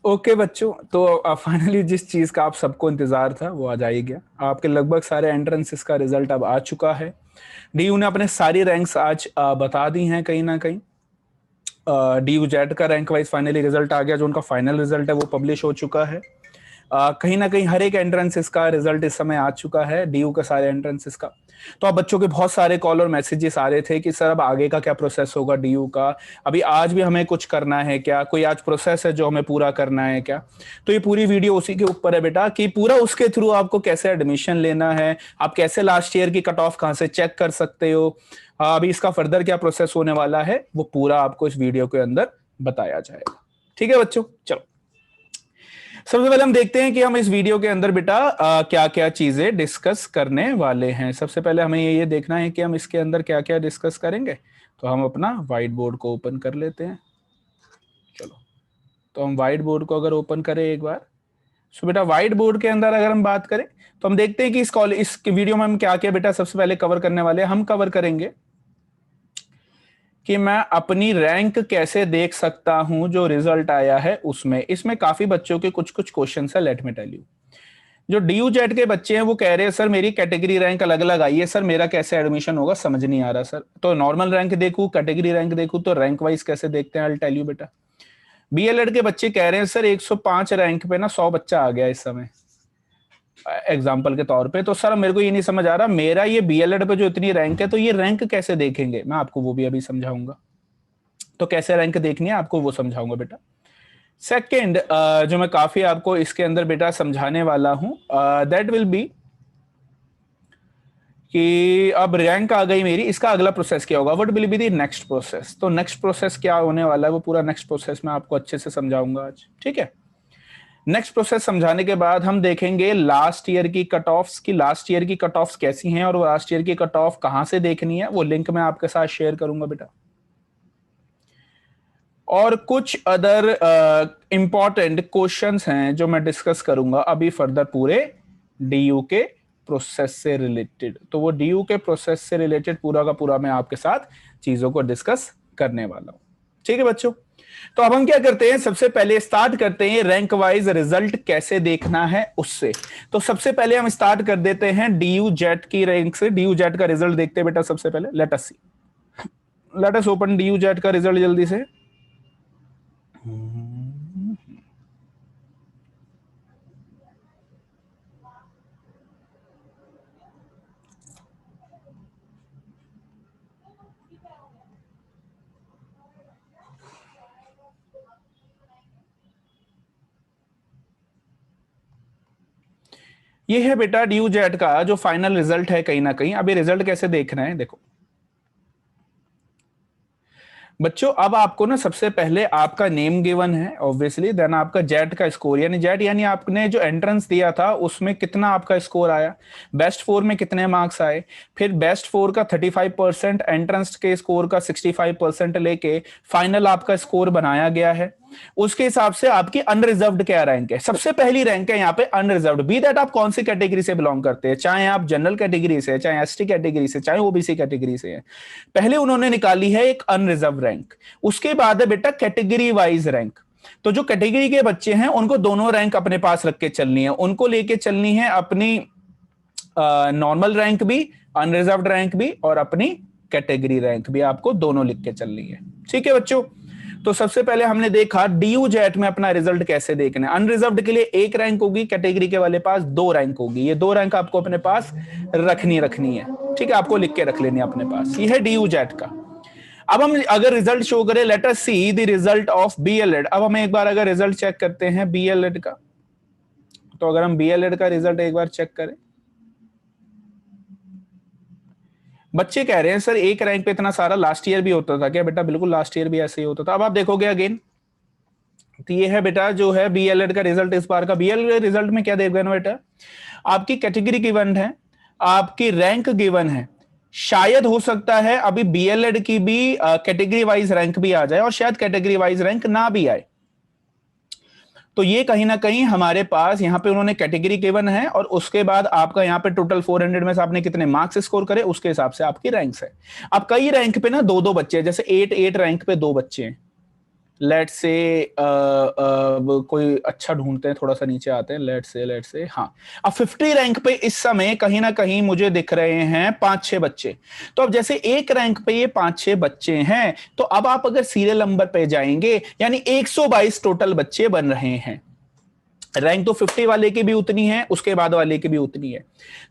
Okay बच्चों, तो finally जिस चीज़ का आप सबको इंतज़ार था वो आज आ ही गया। आपके लगभग सारे एंट्रेंसेस का रिजल्ट अब आ चुका है। डीयू ने अपने सारी रैंक्स आज बता दी हैं कहीं ना कहीं। डीयू जेड का रैंक वाइज फाइनली रिजल्ट आ गया, जो उनका फाइनल रिजल्ट है वो पब्लिश हो चुका है। कहीं ना कहीं हर एक एंट्रेंसेस का रिजल्ट इस समय आ चुका है, डीयू के सारे एंट्रेंसेस का। तो अब बच्चों के बहुत सारे कॉल और मैसेजेस आ रहे थे कि सर अब आगे का क्या प्रोसेस होगा डीयू का, अभी आज भी हमें कुछ करना है क्या, कोई आज प्रोसेस है जो हमें पूरा करना है क्या। तो ये पूरी वीडियो उसी के ऊपर है बेटा, कि पूरा उसके थ्रू आपको कैसे एडमिशन लेना है, आप कैसे लास्ट ईयर की कट ऑफ कहाँ से चेक कर सकते हो, अभी इसका फर्दर क्या प्रोसेस होने वाला है, वो पूरा आपको इस वीडियो के अंदर बताया जाएगा। ठीक है बच्चों, चलो सबसे पहले हम देखते हैं कि हम इस वीडियो के अंदर बेटा क्या क्या चीजें डिस्कस करने वाले हैं। सबसे पहले हमें ये देखना है कि हम इसके अंदर क्या क्या डिस्कस करेंगे। तो हम अपना व्हाइट बोर्ड को ओपन कर लेते हैं। चलो, तो हम व्हाइट बोर्ड को अगर ओपन करें एक बार, सो बेटा व्हाइट बोर्ड के अंदर अगर हम बात करें तो हम देखते हैं कि इस वीडियो में हम क्या क्या बेटा सबसे पहले कवर करने वाले हैं। हम कवर करेंगे कि मैं अपनी रैंक कैसे देख सकता हूं जो रिजल्ट आया है उसमें। इसमें काफी बच्चों के कुछ कुछ क्वेश्चन है, लेट मी टेल यू। जो डीयू जेड के बच्चे हैं वो कह रहे हैं सर मेरी कैटेगरी रैंक अलग अलग आई है, सर मेरा कैसे एडमिशन होगा समझ नहीं आ रहा सर। तो नॉर्मल रैंक देखूं, कैटेगरी रैंक देखूं, तो रैंक वाइज कैसे देखते हैं, आई टेल यू बेटा। बीएलएड के बच्चे कह रहे हैं सर 105 रैंक पे ना 100 बच्चा आ गया इस समय, एग्जाम्पल के तौर पे। तो सर मेरे को ये नहीं समझ आ रहा, मेरा ये बीएलएड पे जो इतनी रैंक है तो ये रैंक कैसे देखेंगे, मैं आपको वो भी अभी समझाऊंगा। तो कैसे रैंक देखनी है आपको वो समझाऊंगा बेटा। सेकेंड जो मैं काफी आपको इसके अंदर बेटा समझाने वाला हूं, दैट विल बी कि अब रैंक आ गई मेरी, इसका अगला प्रोसेस क्या होगा, what will be the next process. तो नेक्स्ट प्रोसेस क्या होने वाला है वो पूरा नेक्स्ट प्रोसेस मैं आपको अच्छे से समझाऊंगा आज, ठीक है। नेक्स्ट प्रोसेस समझाने के बाद हम देखेंगे लास्ट ईयर की कट ऑफ्स की, लास्ट ईयर की कट ऑफ्स कैसी हैं और लास्ट ईयर की कट ऑफ कहां से देखनी है, वो लिंक मैं आपके साथ शेयर करूंगा बेटा। और कुछ अदर इंपॉर्टेंट क्वेश्चंस हैं जो मैं डिस्कस करूंगा अभी फर्दर पूरे डीयू के प्रोसेस से रिलेटेड। तो वो डीयू के प्रोसेस से रिलेटेड पूरा का पूरा मैं आपके साथ चीजों को डिस्कस करने वाला हूं, ठीक है बच्चों। तो अब हम क्या करते हैं, सबसे पहले स्टार्ट करते हैं रैंक वाइज रिजल्ट कैसे देखना है उससे। तो सबसे पहले हम स्टार्ट कर देते हैं डीयू जेट की रैंक से। डीयू जेट का रिजल्ट देखते हैं बेटा सबसे पहले। Let us see, let us open DU JET का रिजल्ट जल्दी से। ये है बेटा डीयू जेट का जो फाइनल रिजल्ट है कहीं ना कहीं। अब ये रिजल्ट कैसे देखना है देखो बच्चों। अब आपको ना सबसे पहले आपका नेम गिवन है ऑब्वियसली, देन आपका जेट का स्कोर, यानी जेट यानी आपने जो एंट्रेंस दिया था उसमें कितना आपका स्कोर आया, बेस्ट फोर में कितने मार्क्स आए, फिर बेस्ट फोर का 35%, एंट्रेंस के स्कोर का 65% लेके फाइनल आपका स्कोर बनाया गया है। उसके हिसाब से आपकी अनरिजर्व्ड क्या रैंक है। सबसे पहली रैंक है यहाँ पे अनरिजर्व्ड, बी दैट आप कौन सी कैटेगरी से बिलोंग करते हैं, चाहे आप जनरल कैटेगरी से, चाहे एसटी कैटेगरी से, चाहे ओबीसी कैटेगरी से है। पहले उन्होंने निकाली है एक अनरिजर्व रैंक, उसके बाद है बेटा कैटेगरी वाइज रैंक। तो जो कैटेगरी के बच्चे हैं उनको दोनों रैंक अपने पास रख के चलनी है, उनको लेके चलनी है अपनी नॉर्मल रैंक भी, अनरिजर्व्ड रैंक भी, और अपनी कैटेगरी रैंक भी आपको दोनों लिख के चलनी है, ठीक है बच्चों। तो सबसे पहले हमने देखा डीयू जेट में अपना रिजल्ट कैसे देखना है। अनरिजर्व्ड के लिए एक रैंक होगी, कैटेगरी के वाले पास दो रैंक होगी। ये दो रैंक आपको अपने पास रखनी है, ठीक है, आपको लिख के रख लेनी है अपने पास। ये है डीयू जेट का। अब हम अगर रिजल्ट शो करें, late us see the result of B.El.Ed. अब हम एक बार अगर रिजल्ट चेक करते हैं बीएलएड का, तो अगर हम बीएलएड का रिजल्ट एक बार चेक करें, बच्चे कह रहे हैं सर एक रैंक पे इतना सारा, लास्ट ईयर भी होता था क्या बेटा? बिल्कुल लास्ट ईयर भी ऐसे ही होता था। अब आप देखोगे अगेन, तो ये है बेटा जो है बीएलएड का रिजल्ट इस बार का। बीएलएड रिजल्ट में क्या देगा ना बेटा, आपकी कैटेगरी गिवन है, आपकी रैंक गिवन है। शायद हो सकता है अभी बीएलएड की भी कैटेगरी वाइज रैंक भी आ जाए, और शायद कैटेगरी वाइज रैंक ना भी आए। तो ये कहीं ना कहीं हमारे पास यहाँ पे उन्होंने कैटेगरी गिवन है, और उसके बाद आपका यहाँ पे टोटल 400 में से आपने कितने मार्क्स स्कोर करे उसके हिसाब से आपकी रैंक्स है। अब कई रैंक पे ना दो दो बच्चे हैं, जैसे 8 रैंक पे दो बच्चे हैं, लेट से कोई अच्छा ढूंढते हैं, थोड़ा सा नीचे आते हैं, लेट से हाँ, अब 50 रैंक पे इस समय कहीं ना कहीं मुझे दिख रहे हैं 5-6 बच्चे। तो अब जैसे एक रैंक पे ये 5-6 बच्चे हैं, तो अब आप अगर सीरियल नंबर पे जाएंगे यानी 122 टोटल बच्चे बन रहे हैं। रैंक तो 50 वाले की भी उतनी है, उसके बाद वाले की भी उतनी है।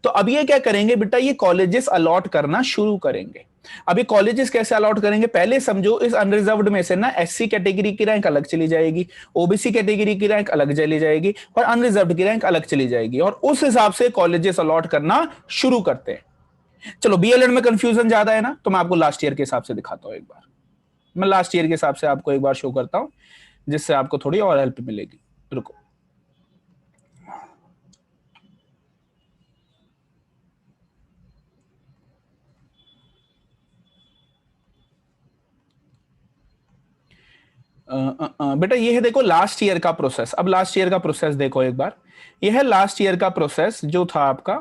तो अब ये क्या करेंगे बेटा, ये कॉलेजेस अलॉट करना शुरू करेंगे। अभी कॉलेजेस कैसे अलॉट करेंगे, पहले समझो इस अनरिजर्व्ड में से ना एससी कैटेगरी की रैंक अलग चली जाएगी, ओबीसी कैटेगरी की रैंक अलग चली जाएगी और अनरिजर्व्ड की रैंक अलग चली जाएगी, और उस हिसाब से कॉलेजेस अलॉट करना शुरू करते हैं। चलो बीएलएड में कंफ्यूजन ज्यादा है ना, तो मैं आपको लास्ट ईयर के हिसाब से दिखाता हूं एक बार। मैं लास्ट ईयर के हिसाब से आपको एक बार शो करता हूं, जिससे आपको थोड़ी और हेल्प मिलेगी। रुको, बेटा ये है देखो लास्ट ईयर का प्रोसेस। अब लास्ट ईयर का प्रोसेस देखो एक बार, ये है लास्ट ईयर का प्रोसेस जो था आपका।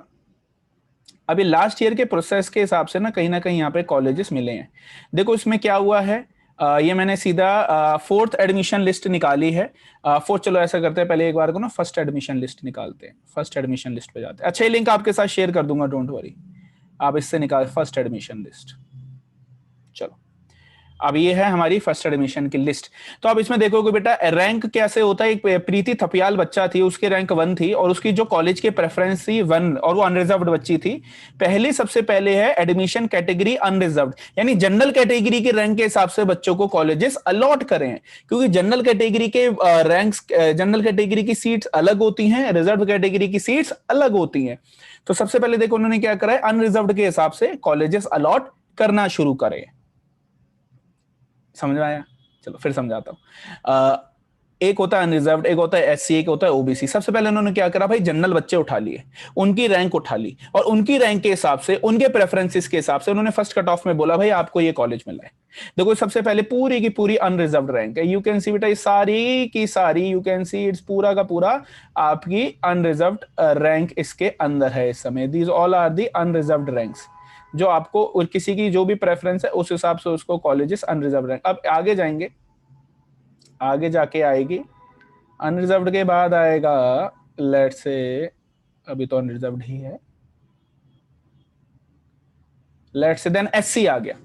अभी लास्ट ईयर के प्रोसेस के हिसाब से ना कहीं यहाँ पे कॉलेजेस मिले हैं। देखो इसमें क्या हुआ है, ये मैंने सीधा फोर्थ एडमिशन लिस्ट निकाली है। फोर्थ, चलो ऐसा करते हैं पहले एक बार को ना फर्स्ट एडमिशन लिस्ट निकालते हैं। फर्स्ट एडमिशन लिस्ट पे जाते हैं। अच्छा, ये लिंक आपके साथ शेयर कर दूंगा, डोंट वरी। आप इससे निकाल फर्स्ट एडमिशन लिस्ट। चलो, अब ये है हमारी फर्स्ट एडमिशन की लिस्ट। तो अब इसमें देखोगे बेटा रैंक कैसे होता है। एक प्रीति थपियाल बच्चा थी, उसकी रैंक 1 थी और उसकी जो कॉलेज की प्रेफरेंस थी 1, और वो अनरिजर्व्ड बच्ची थी। पहले सबसे पहले है एडमिशन कैटेगरी अनरिजर्व्ड, यानी जनरल कैटेगरी के रैंक के हिसाब से बच्चों को कॉलेजेस अलॉट करें, क्योंकि जनरल कैटेगरी के रैंक्स, जनरल कैटेगरी की सीट्स अलग होती हैं, रिजर्व कैटेगरी की सीट्स अलग होती हैं। तो सबसे पहले देखो उन्होंने क्या करा है, अनरिजर्व्ड के हिसाब से कॉलेजेस अलॉट करना शुरू करें। समझ में आया? चलो फिर समझाता हूं। एक होता है अनरिजर्व्ड, एक होता है एससी, एक होता है ओबीसी। सबसे पहले उन्होंने क्या करा भाई, जनरल बच्चे उठा लिए, उनकी रैंक उठा ली, और उनकी रैंक के हिसाब से, उनके प्रेफरेंसेस के हिसाब से उन्होंने फर्स्ट कट ऑफ में बोला भाई आपको ये कॉलेज मिला है। देखो सबसे पहले पूरी की पूरी अनरिजर्व्ड रैंक है, यू कैन सी बेटा, सारी की सारी यू कैन सी इट्स पूरा का पूरा आपकी अनरिजर्व्ड रैंक इसके अंदर है इस समय। These all are the unreserved ranks, जो आपको और किसी की जो भी प्रेफरेंस है उस हिसाब से उसको कॉलेजेस अनरिजर्व रैंक। अब आगे जाएंगे, आगे जाके आएगी अनरिजर्व्ड के बाद आएगा लेट से, अभी तो अनरिजर्व्ड ही है, लेट से देन एससी आ गया।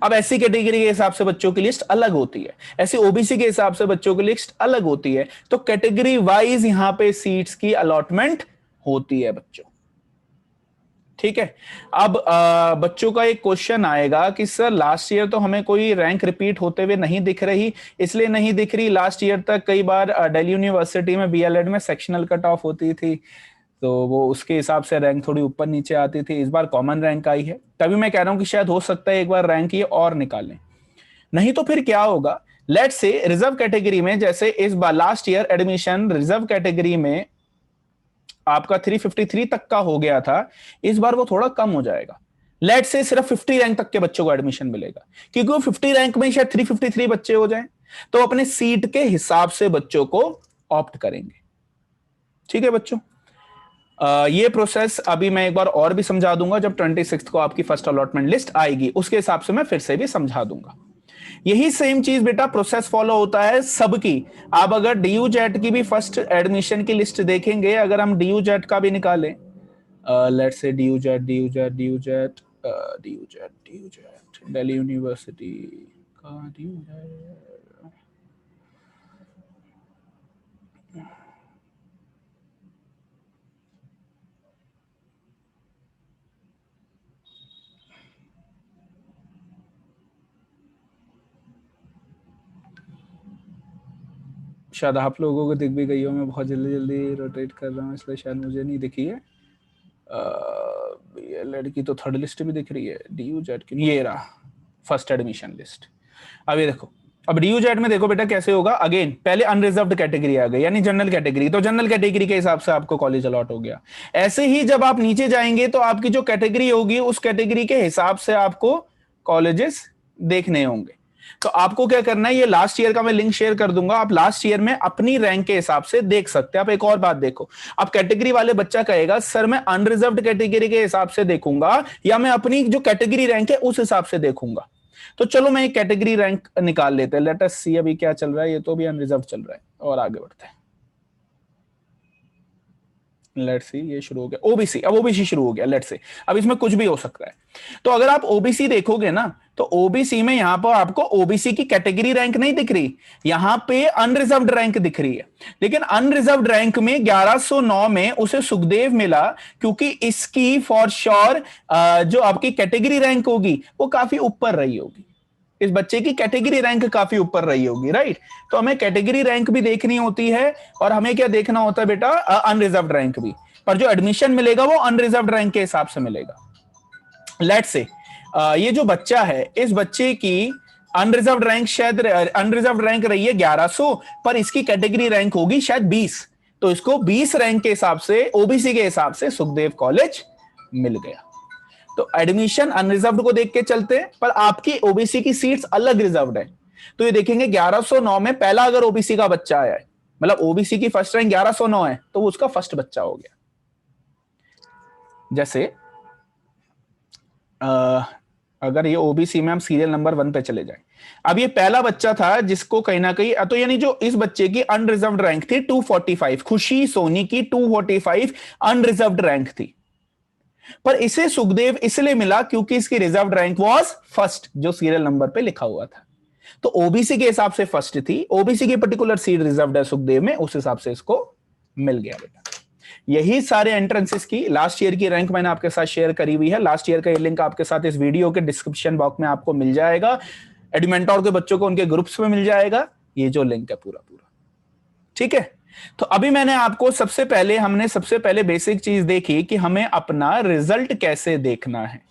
अब एससी कैटेगरी के हिसाब से बच्चों की लिस्ट अलग होती है, ऐसे ओबीसी के हिसाब से बच्चों की लिस्ट अलग होती है। तो कैटेगरी वाइज यहां पे सीट्स की अलॉटमेंट होती है बच्चों। ठीक है। अब बच्चों का एक क्वेश्चन आएगा कि सर लास्ट ईयर तो हमें कोई रैंक रिपीट होते हुए नहीं दिख रही, इसलिए नहीं दिख रही। लास्ट ईयर तक कई बार दिल्ली यूनिवर्सिटी में बीएलएड में सेक्शनल कट ऑफ होती थी, तो वो उसके हिसाब से रैंक थोड़ी ऊपर नीचे आती थी। इस बार कॉमन रैंक आई है, तभी मैं कह रहा हूं कि शायद हो सकता है एक बार रैंक ये और निकालें। नहीं तो फिर क्या होगा, लेट से रिजर्व कैटेगरी में, जैसे इस बार last year admission reserve category में आपका 353 तक का हो गया था, इस बार वो थोड़ा कम हो जाएगा। लेट से सिर्फ 50 रैंक तक के बच्चों को एडमिशन मिलेगा, क्योंकि वो 50 रैंक में शायद 353 बच्चे हो जाएं, तो अपने सीट के हिसाब से बच्चों को ऑप्ट करेंगे। ठीक है बच्चों, ये प्रोसेस अभी मैं एक बार और भी समझा दूंगा जब 26 को आपकी फर्स्ट अलॉटमेंट लिस्ट आएगी, उसके हिसाब से मैं फिर से भी समझा दूंगा। यही सेम चीज बेटा प्रोसेस फॉलो होता है सबकी। आप अगर डीयू जेट की भी फर्स्ट एडमिशन की लिस्ट देखेंगे, अगर हम डीयू जेट का भी निकालें, let's say DU jet Delhi university का डीयू जेट, शायद आप लोगों को दिख भी गई हो, मैं बहुत जल्दी जल्दी रोटेट कर रहा हूँ इसलिए शायद मुझे नहीं दिखी है। ये लड़की तो थर्ड लिस्ट भी दिख रही है, डीयू जेट की ये रहा फर्स्ट एडमिशन लिस्ट। अब ये देखो, अब डीयू जेट में देखो बेटा कैसे होगा, अगेन पहले अनरिजर्व्ड कैटेगरी आ गई यानी जनरल कैटेगरी, तो जनरल कैटेगरी के हिसाब से आपको कॉलेज अलॉट हो गया। ऐसे ही जब आप नीचे जाएंगे तो आपकी जो कैटेगरी होगी उस कैटेगरी के हिसाब से आपको कॉलेजेस देखने होंगे। तो आपको क्या करना है, ये लास्ट ईयर का मैं लिंक शेयर कर दूंगा, आप लास्ट ईयर में अपनी रैंक के हिसाब से देख सकते हैं। आप एक और बात देखो, अब कैटेगरी वाले बच्चा कहेगा सर मैं अनरिजर्व्ड कैटेगरी के हिसाब से देखूंगा या मैं अपनी जो कैटेगरी रैंक है उस हिसाब से देखूंगा। तो चलो मैं एक कैटेगरी रैंक निकाल लेते हैं, लेट अस सी अभी क्या चल रहा है, ये तो भी अनरिजर्व चल रहा है, और आगे बढ़ते हैं। लेट्स सी, ये शुरू हो गया ओबीसी, अब ओबीसी शुरू हो गया, लेट्स से अब इसमें कुछ भी हो सकता है। तो अगर आप ओबीसी देखोगे ना, तो ओबीसी में यहां पर आपको ओबीसी की कैटेगरी रैंक नहीं दिख रही, यहां पे अनरिजर्व्ड रैंक दिख रही है। लेकिन अनरिजर्व्ड रैंक में 1109 में उसे सुखदेव मिला, क्योंकि इसकी फॉर श्योर जो आपकी कैटेगरी रैंक होगी वो काफी ऊपर रही होगी, इस बच्चे की कैटेगरी रैंक काफी ऊपर रही होगी, राइट। तो हमें कैटेगरी रैंक भी देखनी होती है, और हमें क्या देखना होता है बेटा, अनरिजर्व्ड रैंक भी। पर जो एडमिशन मिलेगा वो अनरिजर्व्ड रैंक के हिसाब से मिलेगा। लेट्स से ये जो बच्चा है, इस बच्चे की अनरिजर्व्ड रैंक शायद अनरिजर्व्ड रैंक रही है 1100, पर इसकी कैटेगरी रैंक होगी शायद 20, तो इसको 20 रैंक के हिसाब से, ओबीसी के हिसाब से सुखदेव कॉलेज मिल गया। तो एडमिशन अनरिजर्व्ड को देख के चलते हैं, पर आपकी ओबीसी की सीट्स अलग रिजर्व्ड है। तो ये देखेंगे 1109 में पहला अगर ओबीसी का बच्चा आया है, मतलब ओबीसी की फर्स्ट रैंक 1109 है, तो वो उसका फर्स्ट बच्चा हो गया। जैसे अगर ये ओबीसी में हम सीरियल नंबर 1 पे चले जाएं, अब ये पहला बच्चा था जिसको कहीं ना कहीं, तो यानी जो इस बच्चे की अनरिजर्व्ड रैंक थी 245, खुशी सोनी की 245 अनरिजर्व्ड रैंक थी, पर इसे सुखदेव इसलिए मिला क्योंकि इसकी रिजर्व्ड रैंक वाज फर्स्ट, जो सीरियल नंबर पे लिखा हुआ था। तो ओबीसी के हिसाब से फर्स्ट थी, ओबीसी की पर्टिकुलर सीट रिजर्व्ड है सुखदेव में, उस हिसाब से इसको मिल गया बेटा। यही सारे एंट्रेंसेस की लास्ट ईयर की रैंक मैंने आपके साथ शेयर करी हुई है, लास्ट ईयर का ये लिंक आपके साथ इस वीडियो के डिस्क्रिप्शन बॉक्स में आपको मिल जाएगा, एडमेंटोर के बच्चों को उनके ग्रुप्स में मिल जाएगा, ये जो लिंक है पूरा पूरा, ठीक है। तो अभी मैंने आपको हमने सबसे पहले बेसिक चीज देखी कि हमें अपना रिजल्ट कैसे देखना है।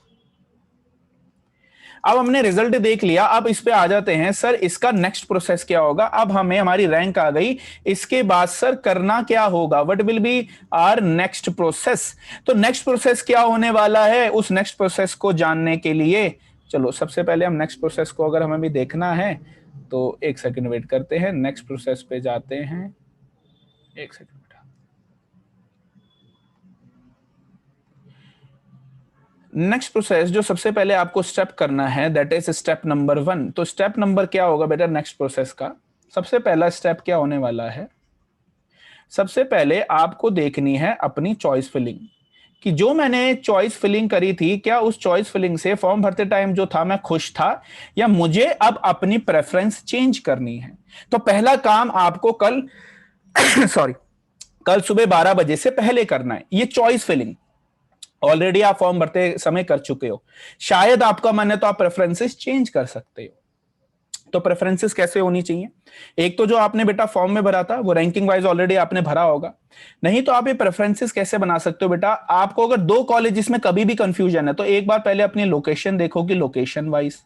अब हमने रिजल्ट देख लिया, अब इस पे आ जाते हैं, सर इसका नेक्स्ट प्रोसेस क्या होगा। अब हमें हमारी रैंक आ गई, इसके बाद सर करना क्या होगा, what will be our next process. तो नेक्स्ट प्रोसेस क्या होने वाला है, उस नेक्स्ट प्रोसेस को जानने के लिए चलो सबसे पहले हम नेक्स्ट प्रोसेस को अगर हमें भी देखना है तो एक सेकंड वेट करते हैं, नेक्स्ट प्रोसेस पे जाते हैं, एक सेकंड बेटा। नेक्स्ट प्रोसेस जो सबसे पहले आपको स्टेप करना है, दैट इज स्टेप नंबर 1। तो स्टेप नंबर क्या होगा बेटा नेक्स्ट प्रोसेस का, सबसे पहला स्टेप क्या होने वाला है, सबसे पहले आपको देखनी है अपनी चॉइस फिलिंग, कि जो मैंने चॉइस फिलिंग करी थी, क्या उस चॉइस फिलिंग से फॉर्म भरते टाइम जो था मैं खुश था, या मुझे अब अपनी प्रेफरेंस चेंज करनी है। तो पहला काम आपको कल सॉरी कल सुबह 12 बजे से पहले करना है, ये चॉइस फिलिंग। ऑलरेडी आप फॉर्म भरते समय कर चुके हो, शायद आपका मन है तो आप प्रेफरेंसेस चेंज कर सकते हो। तो प्रेफरेंसेस कैसे होनी चाहिए, एक तो जो आपने बेटा फॉर्म में भरा था वो रैंकिंग वाइज ऑलरेडी आपने भरा होगा, नहीं तो आप ये प्रेफरेंसेस कैसे बना सकते हो बेटा। आपको अगर दो कॉलेजेस में कभी भी कंफ्यूजन है तो एक बार पहले अपनी लोकेशन देखो कि लोकेशन वाइज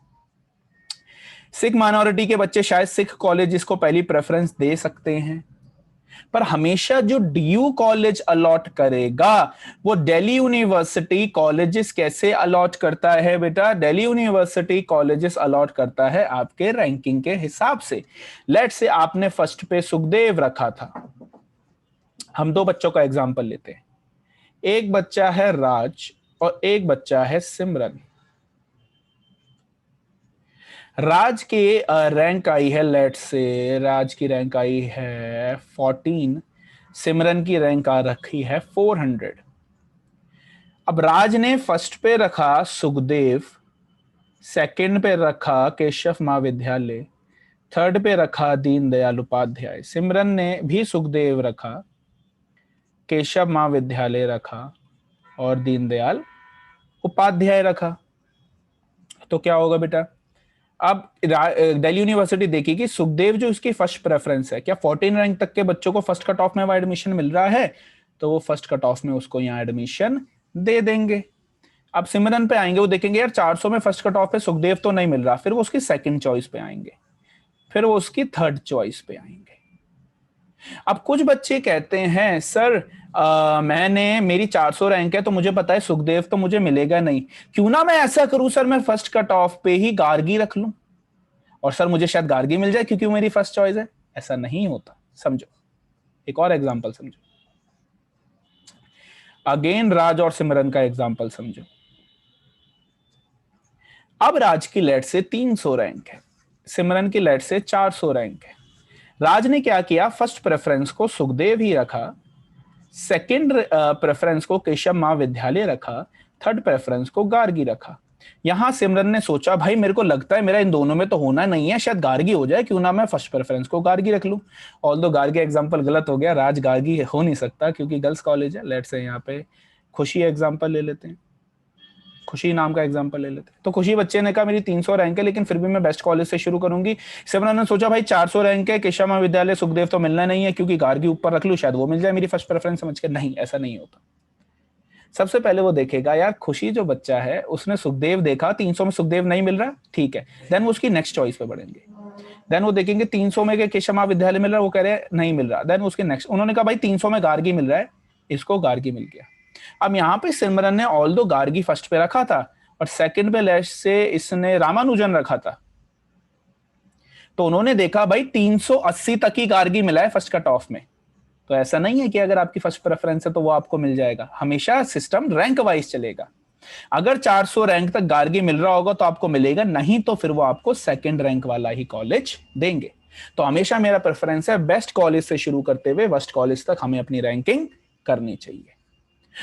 सिख माइनॉरिटी के बच्चे शायद सिख कॉलेज को पहली प्रेफरेंस दे सकते हैं, पर हमेशा जो डीयू कॉलेज अलॉट करेगा वो दिल्ली यूनिवर्सिटी कॉलेजेस कैसे अलॉट करता है बेटा, दिल्ली यूनिवर्सिटी कॉलेजेस अलॉट करता है आपके रैंकिंग के हिसाब से। लेट्स से आपने फर्स्ट पे सुखदेव रखा था, हम दो बच्चों का एग्जांपल लेते हैं, एक बच्चा है राज और एक बच्चा है सिमरन। राज की रैंक आई है, लेट्स से राज की रैंक आई है 14, सिमरन की रैंक आ रखी है 400। अब राज ने फर्स्ट पे रखा सुखदेव, सेकंड पे रखा केशव महाविद्यालय, थर्ड पे रखा दीनदयाल उपाध्याय। सिमरन ने भी सुखदेव रखा, केशव महाविद्यालय रखा और दीनदयाल उपाध्याय रखा। तो क्या होगा बेटा, अब दिल्ली यूनिवर्सिटी देखिए सुखदेव जो इसकी फर्स्ट प्रेफरेंस है, क्या 14 रैंक तक के बच्चों को फर्स्ट कट ऑफ में वहां एडमिशन मिल रहा है, तो वो फर्स्ट कट ऑफ में उसको यहाँ एडमिशन दे देंगे। अब सिमरन पे आएंगे, वो देखेंगे यार 400 में फर्स्ट कट ऑफ पे सुखदेव तो नहीं मिल रहा, फिर वो उसकी सेकंड चॉइस पे आएंगे, फिर वो उसकी थर्ड चॉइस पे आएंगे। अब कुछ बच्चे कहते हैं सर मैंने मेरी 400 रैंक है तो मुझे पता है सुखदेव तो मुझे मिलेगा नहीं, क्यों ना मैं ऐसा करूं सर, मैं फर्स्ट कट ऑफ पे ही गार्गी रख लूं और सर मुझे शायद गार्गी मिल जाए क्योंकि वो मेरी फर्स्ट चॉइस है। ऐसा नहीं होता, समझो। एक और एग्जांपल समझो, अगेन राज और सिमरन का एग्जांपल समझो। अब राज की लेट से 300 रैंक है, सिमरन की लेट से 400 रैंक है। राज ने क्या किया, फर्स्ट प्रेफरेंस को सुखदेव ही रखा, सेकंड प्रेफरेंस को केशव महाविद्यालय रखा, थर्ड प्रेफरेंस को गार्गी रखा। यहां सिमरन ने सोचा भाई मेरे को लगता है मेरा इन दोनों में तो होना नहीं है, शायद गार्गी हो जाए, क्यों ना मैं फर्स्ट प्रेफरेंस को गार्गी रख लूं। ऑल्दो गार्गी एग्जांपल गलत हो गया, राज गार्गी हो नहीं सकता क्योंकि गर्ल्स कॉलेज है। लेट्स से यहाँ पे खुशी एग्जांपल ले लेते हैं, खुशी नाम का एग्जांपल ले लेते हैं। तो खुशी बच्चे ने कहा मेरी 300 रैंक है लेकिन फिर भी मैं बेस्ट कॉलेज से शुरू करूंगी। सिमरन ने सोचा भाई 400 रैंक है, केशव महाविद्यालय सुखदेव तो मिलना नहीं है, क्योंकि गार्गी ऊपर रख लूं शायद वो मिल जाए मेरी फर्स्ट प्रेफरेंस समझ के। नहीं, ऐसा नहीं होता। सबसे पहले वो देखेगा यार खुशी जो बच्चा है उसने सुखदेव देखा, 300 में सुखदेव नहीं मिल रहा, ठीक है, देन वो उसकी नेक्स्ट चॉइस पे बढ़ेंगे। देन वो देखेंगे 300 में केशव महाविद्यालय मिल रहा है, वो कह रहे हैं नहीं मिल रहा, देन उसके नेक्स्ट, उन्होंने कहा भाई 300 में गार्गी मिल रहा है, इसको गार्गी मिल गया। अब यहाँ पे सिमरन ने ऑल दो गार्गी फर्स्ट पे रखा था और सेकंड पे लेट से इसने रामानुजन रखा था, तो उन्होंने देखा भाई 380 तक ही गार्गी मिला है फर्स्ट कट ऑफ में। तो ऐसा नहीं है कि अगर आपकी फर्स्ट प्रेफरेंस है तो वो आपको मिल जाएगा, हमेशा सिस्टम रैंक वाइज चलेगा। अगर 400 रैंक तक गार्गी मिल रहा होगा तो आपको मिलेगा, नहीं तो फिर वो आपको सेकंड रैंक वाला ही कॉलेज देंगे। तो हमेशा मेरा प्रेफरेंस है बेस्ट कॉलेज से शुरू करते हुए वर्स्ट कॉलेज तक हमें अपनी रैंकिंग करनी चाहिए।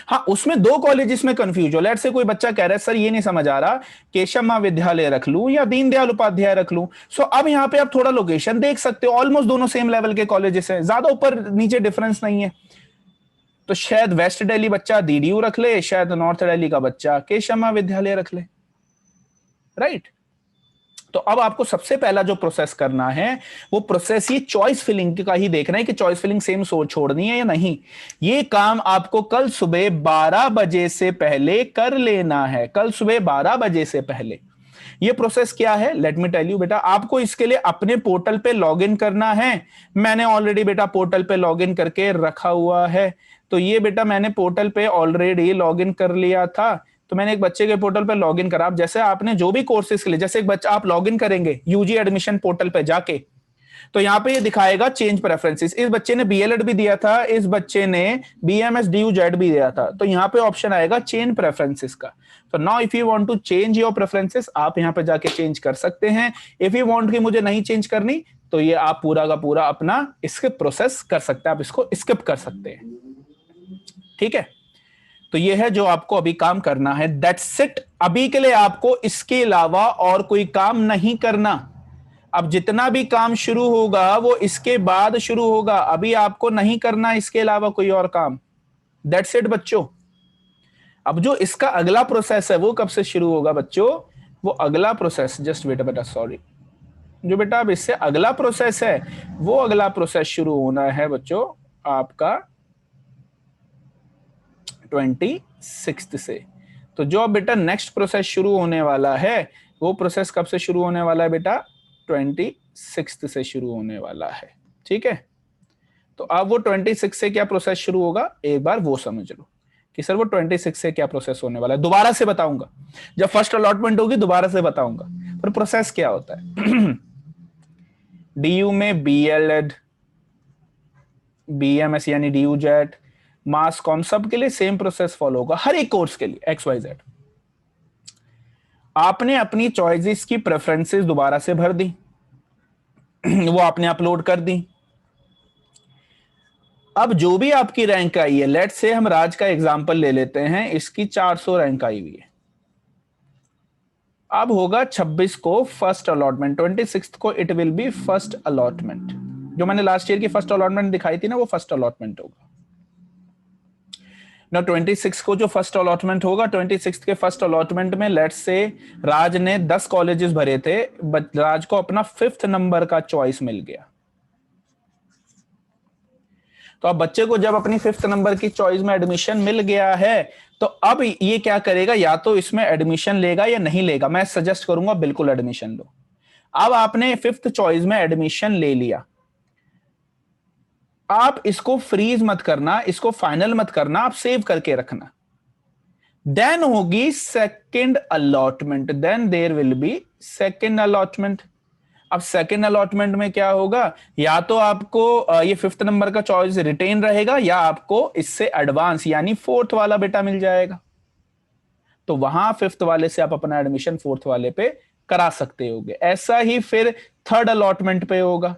हाँ, उसमें दो कॉलेजेस में कंफ्यूज हो, लेट से कोई बच्चा कह रहा है सर ये नहीं समझ आ रहा केशव महाविद्यालय रख लूं या दीनदयाल उपाध्याय रख लूं। सो अब यहाँ पे आप थोड़ा लोकेशन देख सकते हो, ऑलमोस्ट दोनों सेम लेवल के कॉलेजेस हैं, ज्यादा ऊपर नीचे डिफरेंस नहीं है। तो शायद वेस्ट दिल्ली बच्चा डीडीयू रख ले, शायद नॉर्थ दिल्ली का बच्चा केशव महाविद्यालय रख ले, राइट। तो अब आपको सबसे पहला जो प्रोसेस करना है वो प्रोसेस ये चॉइस फिलिंग का ही देखना है कि चॉइस फिलिंग सेम छोड़नी है या नहीं। ये काम आपको कल सुबह 12 बजे से पहले कर लेना है, कल सुबह 12 बजे से पहले। ये प्रोसेस क्या है, लेट मी टेल यू बेटा। आपको इसके लिए अपने पोर्टल पे लॉगिन करना है। मैंने ऑलरेडी बेटा पोर्टल पे लॉगिन करके रखा हुआ है। तो ये बेटा मैंने पोर्टल पे ऑलरेडी लॉगिन कर लिया था। तो मैंने एक बच्चे के पोर्टल पे लॉगिन करा। आप जैसे आपने जो भी कोर्सेज के लिए, जैसे एक बच्चा आप लॉगिन करेंगे यूजी एडमिशन पोर्टल पे जाके, तो यहाँ पे ये दिखाएगा चेंज प्रेफरेंसेस। इस बच्चे ने बीएलएड भी दिया था, इस बच्चे ने बीएमएस डीयूजेड भी दिया था, तो यहाँ पे ऑप्शन आएगा चेंज प्रेफरेंसेस का। तो now if you want to change your preferences, आप यहाँ पे जाके चेंज कर सकते हैं। इफ यू वांट कि मुझे नहीं चेंज करनी, तो ये आप पूरा का पूरा अपना स्किप प्रोसेस कर सकते हैं, आप इसको स्किप कर सकते हैं, ठीक है। तो ये है जो आपको अभी काम करना है, दैट्स इट। अभी के लिए आपको इसके अलावा और कोई काम नहीं करना। अब जितना भी काम शुरू होगा वो इसके बाद शुरू होगा, अभी आपको नहीं करना इसके अलावा कोई और काम। दैट्स इट बच्चों। अब जो इसका अगला प्रोसेस है वो कब से शुरू होगा बच्चों, वो अगला प्रोसेस, जस्ट वेट बेटा, सॉरी, जो बेटा अब इससे अगला प्रोसेस है वो अगला प्रोसेस शुरू होना है बच्चों आपका 26 से। तो जो अब बेटा नेक्स्ट प्रोसेस शुरू होने वाला है वो प्रोसेस कब से शुरू होने वाला है बेटा, 26 से शुरू होने वाला है, ठीक है। तो अब वो 26 से क्या प्रोसेस शुरू होगा एक बार वो समझ लो कि सर वो 26 से क्या प्रोसेस होने वाला है। दोबारा से बताऊंगा, जब फर्स्ट अलॉटमेंट होगी दोबारा से बताऊंगा, पर प्रोसेस क्या होता है। डीयू में बीएलएड, बीएमएस यानी डीयूजेट, मास कॉम, सब के लिए सेम प्रोसेस फॉलो होगा, हर एक कोर्स के लिए XYZ। आपने अपनी चॉइसेस की प्रेफरेंसेस दोबारा से भर दी, वो आपने अपलोड कर दी। अब जो भी आपकी रैंक आई है, लेट्स से हम राज का एग्जांपल ले लेते हैं, इसकी 400 रैंक आई हुई है। अब होगा 26 को फर्स्ट अलॉटमेंट, 26 को it will be first allotment. जो मैंने लास्ट ईयर की फर्स्ट अलॉटमेंट दिखाई थी ना, वो फर्स्ट अलॉटमेंट होगा ना। 26 को जो फर्स्ट अलॉटमेंट होगा, 26 के फर्स्ट अलॉटमेंट में लेट्स से राज ने 10 कॉलेजेस भरे थे, बट राज को अपना 5th नंबर का चॉइस मिल गया। तो अब बच्चे को जब अपनी 5th नंबर की चॉइस में एडमिशन मिल गया है, तो अब ये क्या करेगा, या तो इसमें एडमिशन लेगा या नहीं लेगा। मैं सजेस्ट करूंगा बिल्कुल एडमिशन लो। अब आपने 5th चॉइस में एडमिशन ले लिया, आप इसको फ्रीज मत करना, इसको फाइनल मत करना, आप सेव करके रखना। देन होगी second allotment, then there will be second allotment. अब सेकंड अलॉटमेंट में क्या होगा, या तो आपको ये 5th नंबर का चॉइस रिटेन रहेगा, या आपको इससे एडवांस यानी 4th वाला बेटा मिल जाएगा। तो वहां फिफ्थ वाले से आप अपना एडमिशन फोर्थ वाले पे करा सकते होगे। ऐसा ही फिर थर्ड अलॉटमेंट पे होगा,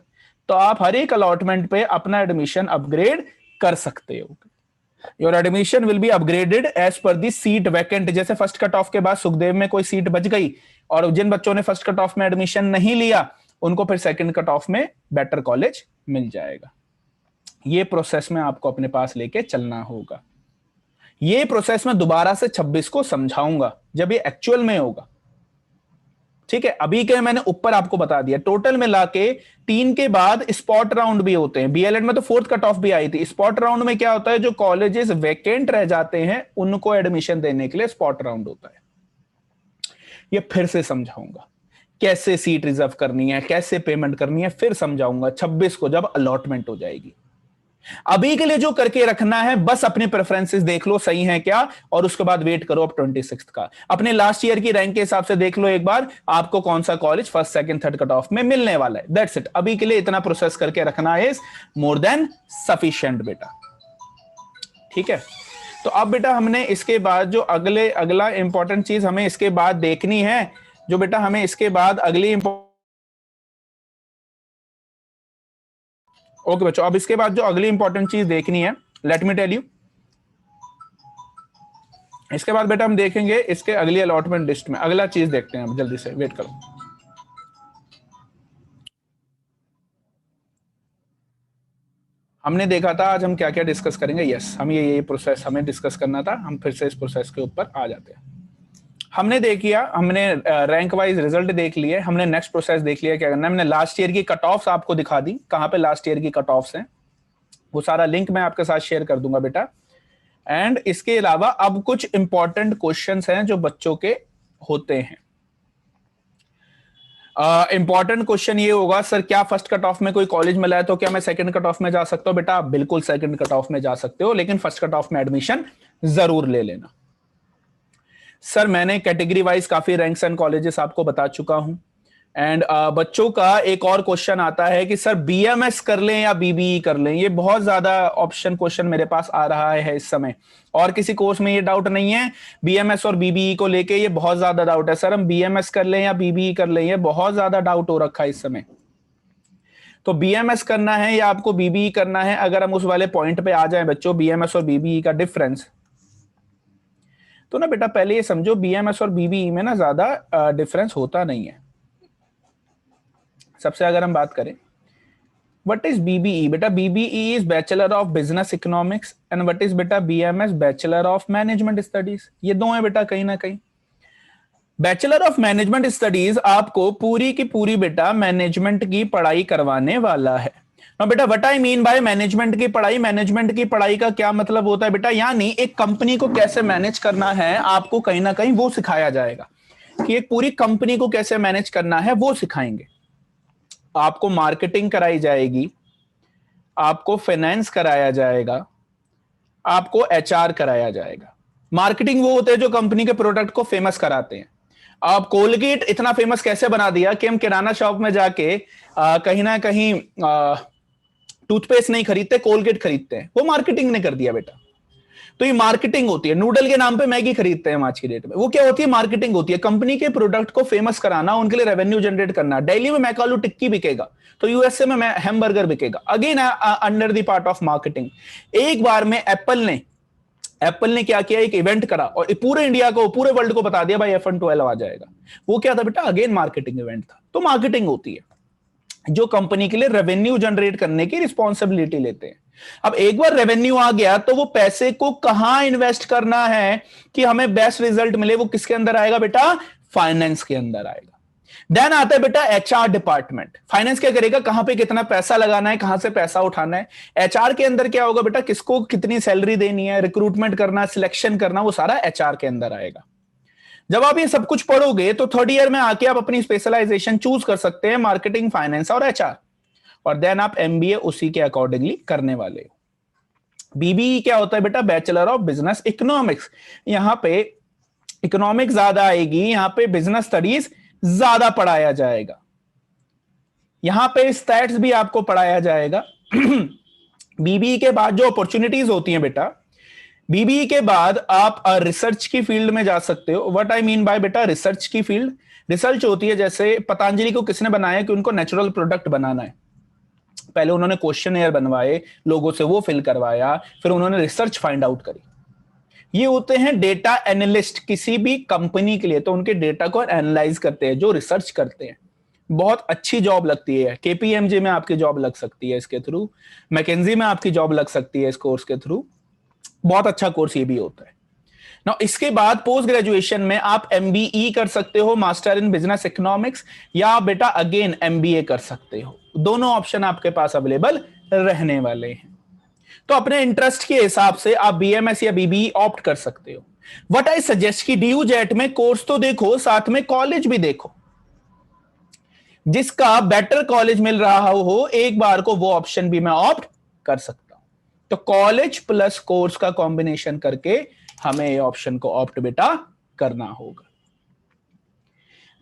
तो आप हर एक अलॉटमेंट पे अपना एडमिशन अपग्रेड कर सकते हो। Your admission will be upgraded as per the seat vacant. जैसे फर्स्ट कट ऑफ के बाद सुखदेव में कोई सीट बच गई और जिन बच्चों ने फर्स्ट कट ऑफ में एडमिशन नहीं लिया उनको फिर सेकंड कट ऑफ में बेटर कॉलेज मिल जाएगा। ये प्रोसेस में आपको अपने पास लेके चलना होगा। ये प्रोसेस मैं दोबारा से 26 को समझाऊंगा जब ये एक्चुअल में होगा, ठीक है। अभी के मैंने ऊपर आपको बता दिया। टोटल मिला के 3 के बाद स्पॉट राउंड भी होते हैं। बीएलएड में तो फोर्थ कट ऑफ भी आई थी। स्पॉट राउंड में क्या होता है, जो कॉलेजेस वैकेंट रह जाते हैं उनको एडमिशन देने के लिए स्पॉट राउंड होता है। ये फिर से समझाऊंगा कैसे सीट रिजर्व करनी है, कैसे पेमेंट करनी है, फिर समझाऊंगा 26 को जब अलॉटमेंट हो जाएगी। अभी के लिए जो करके रखना है बस अपने प्रेफरेंसेस देख लो सही है क्या, और उसके बाद वेट करो अब 26 का। अपने लास्ट ईयर की रैंक के हिसाब से देख लो एक बार आपको कौन सा college first second third cut off में मिलने वाला है। That's it. अभी के लिए इतना प्रोसेस करके रखना इज मोर देन सफिशिएंट बेटा, ठीक है। तो अब बेटा हमने इसके बाद जो अगला इंपॉर्टेंट चीज हमें इसके बाद देखनी है, जो बेटा हमें इसके बाद अगली ओके बच्चों, अब इसके बाद जो अगली इंपॉर्टेंट चीज देखनी है, लेट मी टेल यू। इसके बाद बेटा हम देखेंगे इसके अगली अलॉटमेंट लिस्ट में अगला चीज देखते हैं। अब जल्दी से वेट करो। हमने देखा था आज हम क्या क्या डिस्कस करेंगे। यस, हम ये प्रोसेस हमें डिस्कस करना था। हम फिर से इस प्रोसेस के ऊपर आ जाते हैं। हमने हमने रैंक वाइज रिजल्ट देख लिए। हमने नेक्स्ट प्रोसेस देख लिया क्या करना है। हमने लास्ट ईयर की कट ऑफ्स आपको दिखा दी, कहां पे लास्ट ईयर की कट ऑफ्स हैं। वो सारा लिंक मैं आपके साथ शेयर कर दूंगा बेटा। एंड इसके अलावा अब कुछ इंपॉर्टेंट क्वेश्चंस हैं जो बच्चों के होते हैं। इंपॉर्टेंट क्वेश्चन ये होगा, सर क्या फर्स्ट कट ऑफ में कोई कॉलेज मिला है तो क्या मैं सेकंड कट ऑफ में जा सकता हूं? बेटा आप बिल्कुल सेकंड कट ऑफ में जा सकते हो, लेकिन फर्स्ट कट ऑफ में एडमिशन जरूर ले लेना। सर मैंने कैटेगरी वाइज काफी रैंक्स एंड कॉलेजेस आपको बता चुका हूं। एंड बच्चों का एक और क्वेश्चन आता है कि सर बीएमएस कर लें या बीबीई कर लें। ये बहुत ज्यादा ऑप्शन क्वेश्चन मेरे पास आ रहा है इस समय, और किसी कोर्स में ये डाउट नहीं है। बीएमएस और बीबीई को लेके ये बहुत ज्यादा डाउट है, सर हम बीएमएस कर लें या बीबीई कर लें। ये बहुत ज्यादा डाउट हो रखा है इस समय। तो बीएमएस करना है या आपको बीबीई करना है, अगर हम उस वाले पॉइंट पे आ जाए बच्चों, बीएमएस और बीबीई का डिफरेंस, तो ना बेटा पहले ये समझो बीएमएस और बीबीई में ना ज्यादा डिफरेंस होता नहीं है। सबसे अगर हम बात करें व्हाट इज बीबीई, बेटा BBE is bachelor of business economics and what is बेटा BMS bachelor of management studies. ये दो हैं बेटा कहीं ना कहीं। बैचलर ऑफ मैनेजमेंट स्टडीज आपको पूरी की पूरी बेटा मैनेजमेंट की पढ़ाई करवाने वाला है। ना बेटा what I mean by management की पढ़ाई, मैनेजमेंट की पढ़ाई का क्या मतलब होता है बेटा, यानी एक कंपनी को कैसे मैनेज करना है आपको कहीं ना कहीं वो सिखाया जाएगा, कि एक पूरी कंपनी को कैसे मैनेज करना है वो सिखाएंगे। आपको मार्केटिंग कराई जाएगी, आपको फाइनेंस कराया जाएगा, आपको एचआर कराया जाएगा। मार्केटिंग वो होते हैं जो कंपनी के प्रोडक्ट को फेमस कराते हैं। आप कोलगेट इतना फेमस कैसे बना दिया कि हम किराना शॉप में जाके कहीं ना कहीं टूथपेस्ट नहीं खरीदते, कोलगेट खरीदते हैं, वो मार्केटिंग ने कर दिया बेटा। तो ये मार्केटिंग होती है। नूडल के नाम पे मैगी खरीदते हैं आज की डेट में, वो क्या होती है, मार्केटिंग होती है। कंपनी के प्रोडक्ट को फेमस कराना, उनके लिए रेवेन्यू जनरेट करना। दिल्ली में मैकालू टिक्की बिकेगा तो यूएसए में हैमबर्गर बिकेगा, again under the part of marketing. एक बार में एप्पल ने क्या किया, एक इवेंट करा और पूरे इंडिया को, पूरे वर्ल्ड को बता दिया भाई iPhone 12 आ जाएगा। वो क्या था बेटा, अगेन मार्केटिंग इवेंट था। तो मार्केटिंग होती है जो कंपनी के लिए रेवेन्यू जनरेट करने की रिस्पॉन्सिबिलिटी लेते हैं। अब एक बार रेवेन्यू आ गया तो वो पैसे को कहां इन्वेस्ट करना है कि हमें बेस्ट रिजल्ट मिले, वो किसके अंदर आएगा बेटा, फाइनेंस के अंदर आएगा। देन आता है बेटा एचआर डिपार्टमेंट। फाइनेंस क्या करेगा, कहां पे कितना पैसा लगाना है, कहां से पैसा उठाना है। एचआर के अंदर क्या होगा बेटा, किसको कितनी सैलरी देनी है, रिक्रूटमेंट करना, सिलेक्शन करना, वो सारा एचआर के अंदर आएगा। जब आप ये सब कुछ पढ़ोगे तो थर्ड ईयर में आके आप अपनी स्पेशलाइजेशन चूज कर सकते हैं, मार्केटिंग, फाइनेंस और एचआर, और देन आप एमबीए उसी के अकॉर्डिंगली करने वाले हो। बीबीई क्या होता है बेटा, बैचलर ऑफ बिजनेस इकोनॉमिक्स। यहां पे इकोनॉमिक्स ज्यादा आएगी, यहां पे बिजनेस स्टडीज ज्यादा पढ़ाया जाएगा, यहां पे स्टैट्स भी आपको पढ़ाया जाएगा। बीबीई के बाद जो अपॉर्चुनिटीज होती हैं बेटा, बीबीई के बाद आप रिसर्च की फील्ड में जा सकते हो। व्हाट आई मीन बाय बेटा रिसर्च की फील्ड, रिसर्च होती है जैसे पतंजलि को किसने बनाया कि उनको नेचुरल प्रोडक्ट बनाना है, पहले उन्होंने क्वेश्चन बनवाए, लोगों से वो फिल करवाया, फिर उन्होंने रिसर्च फाइंड आउट करी। ये होते हैं डेटा एनालिस्ट किसी भी कंपनी के लिए, तो उनके डेटा को एनालाइज करते हैं, जो रिसर्च करते हैं। बहुत अच्छी जॉब लगती है, केपीएमजी में आपकी जॉब लग सकती है इसके थ्रू, मैकेंजी में आपकी जॉब लग सकती है इस कोर्स के थ्रू। बहुत अच्छा कोर्स ये भी होता है ना। इसके बाद पोस्ट ग्रेजुएशन में आप एमबीई कर सकते हो, मास्टर इन बिजनेस इकोनॉमिक्स, या आप बेटा अगेन एमबीए कर सकते हो। दोनों ऑप्शन आपके पास अवेलेबल रहने वाले हैं। तो अपने इंटरेस्ट के हिसाब से आप बीएमएस या बीबीई ऑप्ट कर सकते हो। व्हाट आई सजेस्ट कि डीयू जेट में कोर्स तो देखो, साथ में कॉलेज भी देखो। जिसका बेटर कॉलेज मिल रहा हो एक बार को, वो ऑप्शन भी मैं ऑप्ट कर सकता हूं। तो कॉलेज प्लस कोर्स का कॉम्बिनेशन करके हमें ये ऑप्शन को ऑप्ट बेटा करना होगा।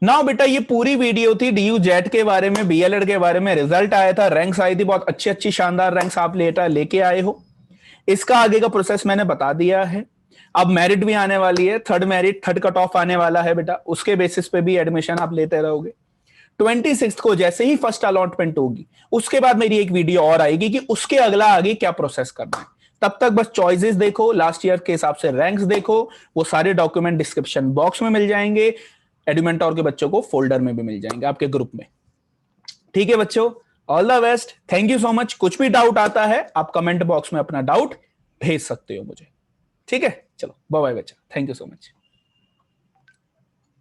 नाउ बेटा ये पूरी वीडियो थी डीयू जेट के बारे में, बीएलएड के बारे में। रिजल्ट आया था, रैंक्स आई थी, बहुत अच्छी अच्छी शानदार रैंक्स आप लेके आए हो। इसका आगे का प्रोसेस मैंने बता दिया है। अब मेरिट भी आने वाली है, third merit, third cut off आने वाला है बेटा, उसके बेसिस पे भी एडमिशन आप लेते रहोगे। 26 को जैसे ही फर्स्ट अलॉटमेंट होगी, उसके बाद मेरी एक वीडियो और आएगी कि उसके अगला आगे क्या प्रोसेस करना है। तब तक बस चॉइसेस देखो, लास्ट ईयर के हिसाब से रैंक्स देखो, वो सारे डॉक्यूमेंट डिस्क्रिप्शन बॉक्स में मिल जाएंगे, एडुमेंटोर के बच्चों को फोल्डर में भी मिल जाएंगे आपके ग्रुप में। ठीक है बच्चों, all the best, thank you so much. कुछ भी डाउट आता है आप कमेंट बॉक्स में अपना डाउट भेज सकते हो मुझे। ठीक है, चलो बाय बाय बच्चा, थैंक यू सो मच।